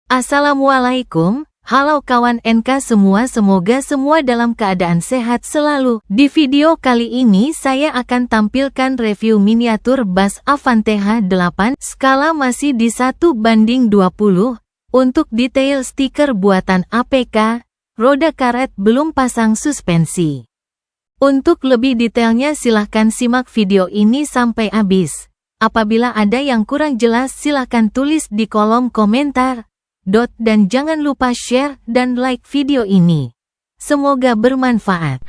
Assalamualaikum, halo kawan NK semua, semoga semua dalam keadaan sehat selalu. Di video kali ini saya akan tampilkan review miniatur bas Avante H8, skala masih di 1:20. Untuk detail stiker buatan APK, roda karet belum pasang suspensi. Untuk lebih detailnya silahkan simak video ini sampai habis. Apabila ada yang kurang jelas silahkan tulis di kolom komentar. Dan jangan lupa share dan like video ini. Semoga bermanfaat.